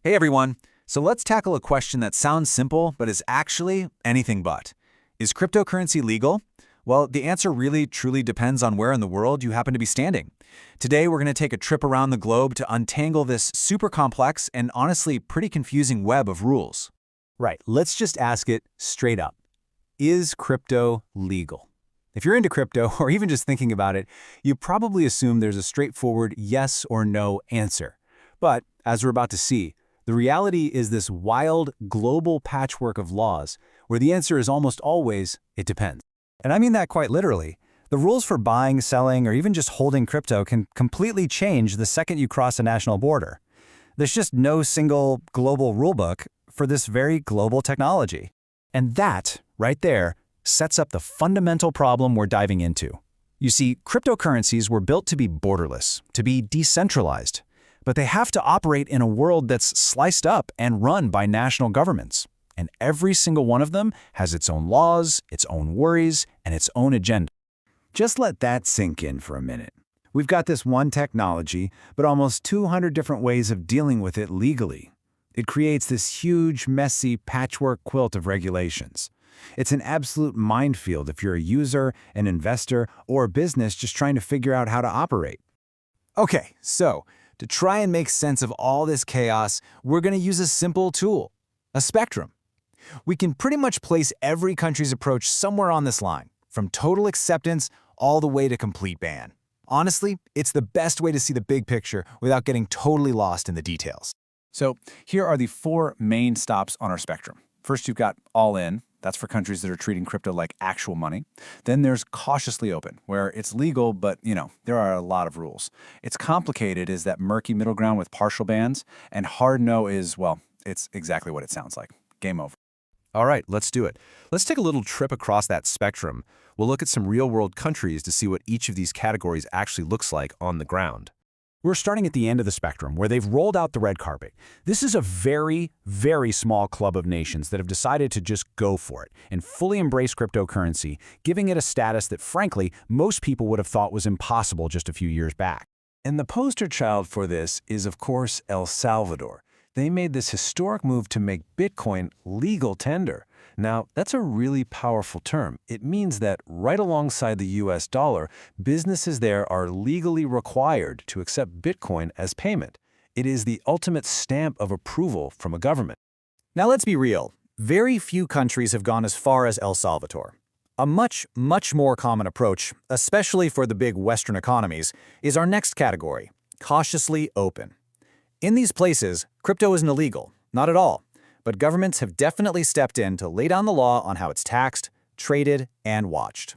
Hey everyone! So let's tackle a question that sounds simple but is actually anything but. Is cryptocurrency legal? Well, the answer really truly depends on where in the world you happen to be standing. Today we're going to take a trip around the globe to untangle this super complex and honestly pretty confusing web of rules. Right, let's just ask it straight up. Is crypto legal? If you're into crypto, or even just thinking about it, you probably assume there's a straightforward yes or no answer. But, as we're about to see, the reality is this wild, global patchwork of laws, where the answer is almost always, it depends. And I mean that quite literally. The rules for buying, selling, or even just holding crypto can completely change the second you cross a national border. There's just no single global rulebook for this very global technology. And that, right there, sets up the fundamental problem we're diving into. You see, cryptocurrencies were built to be borderless, to be decentralized. But they have to operate in a world that's sliced up and run by national governments. And every single one of them has its own laws, its own worries, and its own agenda. Just let that sink in for a minute. We've got this one technology, but almost 200 different ways of dealing with it legally. It creates this huge, messy patchwork quilt of regulations. It's an absolute minefield if you're a user, an investor, or a business just trying to figure out how to operate. Okay, so to try and make sense of all this chaos, we're going to use a simple tool, a spectrum. We can pretty much place every country's approach somewhere on this line, from total acceptance all the way to complete ban. Honestly, it's the best way to see the big picture without getting totally lost in the details. So here are the four main stops on our spectrum. First, you've got all in. That's for countries that are treating crypto like actual money. Then there's cautiously open, where it's legal, but, there are a lot of rules. It's complicated is that murky middle ground with partial bans, and hard no is, well, it's exactly what it sounds like. Game over. All right, let's do it. Let's take a little trip across that spectrum. We'll look at some real-world countries to see what each of these categories actually looks like on the ground. We're starting at the end of the spectrum, where they've rolled out the red carpet. This is a very, very small club of nations that have decided to just go for it and fully embrace cryptocurrency, giving it a status that, frankly, most people would have thought was impossible just a few years back. And the poster child for this is, of course, El Salvador. They made this historic move to make Bitcoin legal tender. Now, that's a really powerful term. It means that right alongside the US dollar, businesses there are legally required to accept Bitcoin as payment. It is the ultimate stamp of approval from a government. Now let's be real. Very few countries have gone as far as El Salvador. A much, much more common approach, especially for the big Western economies, is our next category, cautiously open. In these places, crypto isn't illegal, not at all. But governments have definitely stepped in to lay down the law on how it's taxed, traded, and watched.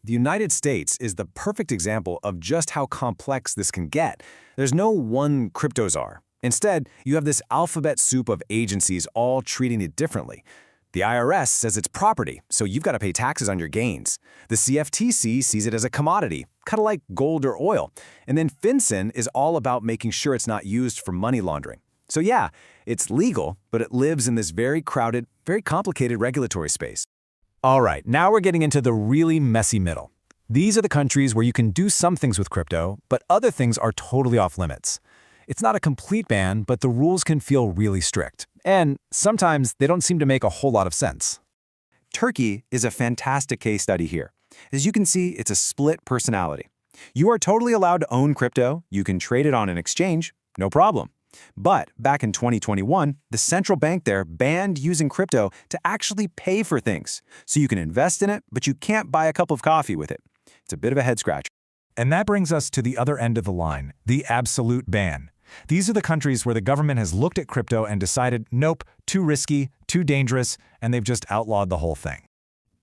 The United States is the perfect example of just how complex this can get. There's no one crypto czar. Instead, you have this alphabet soup of agencies all treating it differently. The IRS says it's property, so you've got to pay taxes on your gains. The CFTC sees it as a commodity, kind of like gold or oil. And then FinCEN is all about making sure it's not used for money laundering. So yeah, it's legal, but it lives in this very crowded, very complicated regulatory space. All right, now we're getting into the really messy middle. These are the countries where you can do some things with crypto, but other things are totally off limits. It's not a complete ban, but the rules can feel really strict. And sometimes they don't seem to make a whole lot of sense. Turkey is a fantastic case study here. As you can see, it's a split personality. You are totally allowed to own crypto, you can trade it on an exchange, no problem. But back in 2021, the central bank there banned using crypto to actually pay for things. So you can invest in it, but you can't buy a cup of coffee with it. It's a bit of a head scratcher. And that brings us to the other end of the line, the absolute ban. These are the countries where the government has looked at crypto and decided, nope, too risky, too dangerous, and they've just outlawed the whole thing.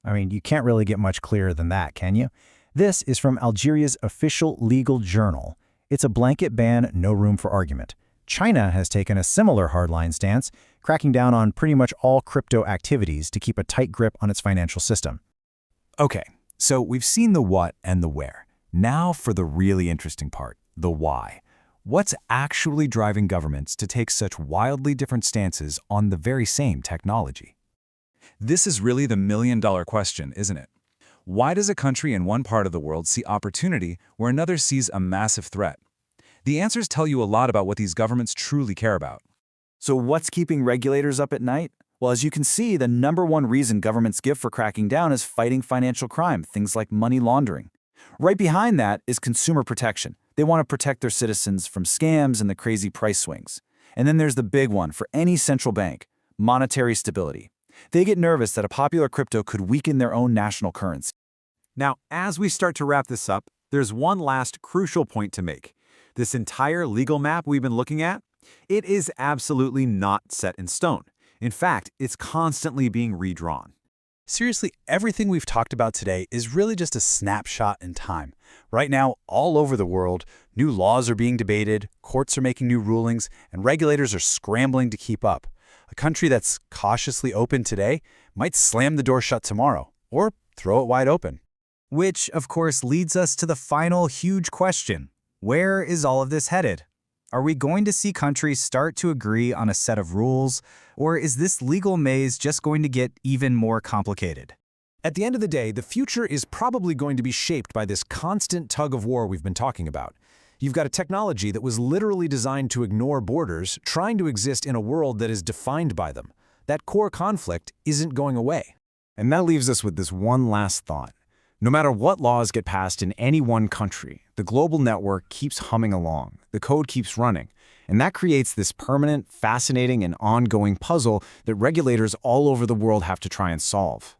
I mean, you can't really get much clearer than that, can you? This is from Algeria's official legal journal. It's a blanket ban, no room for argument. China has taken a similar hardline stance, cracking down on pretty much all crypto activities to keep a tight grip on its financial system. Okay, so we've seen the what and the where. Now for the really interesting part, the why. What's actually driving governments to take such wildly different stances on the very same technology? This is really the million-dollar question, isn't it? Why does a country in one part of the world see opportunity where another sees a massive threat? The answers tell you a lot about what these governments truly care about. So what's keeping regulators up at night? Well, as you can see, the #1 reason governments give for cracking down is fighting financial crime, things like money laundering. Right behind that is consumer protection. They want to protect their citizens from scams and the crazy price swings. And then there's the big one for any central bank, monetary stability. They get nervous that a popular crypto could weaken their own national currency. Now, as we start to wrap this up, there's one last crucial point to make. This entire legal map we've been looking at, it is absolutely not set in stone. In fact, it's constantly being redrawn. Seriously, everything we've talked about today is really just a snapshot in time. Right now, all over the world, new laws are being debated, courts are making new rulings, and regulators are scrambling to keep up. A country that's cautiously open today might slam the door shut tomorrow, or throw it wide open. Which, of course, leads us to the final huge question. Where is all of this headed? Are we going to see countries start to agree on a set of rules, or is this legal maze just going to get even more complicated? At the end of the day, the future is probably going to be shaped by this constant tug of war we've been talking about. You've got a technology that was literally designed to ignore borders, trying to exist in a world that is defined by them. That core conflict isn't going away. And that leaves us with this one last thought. No matter what laws get passed in any one country, the global network keeps humming along, the code keeps running, and that creates this permanent, fascinating, and ongoing puzzle that regulators all over the world have to try and solve.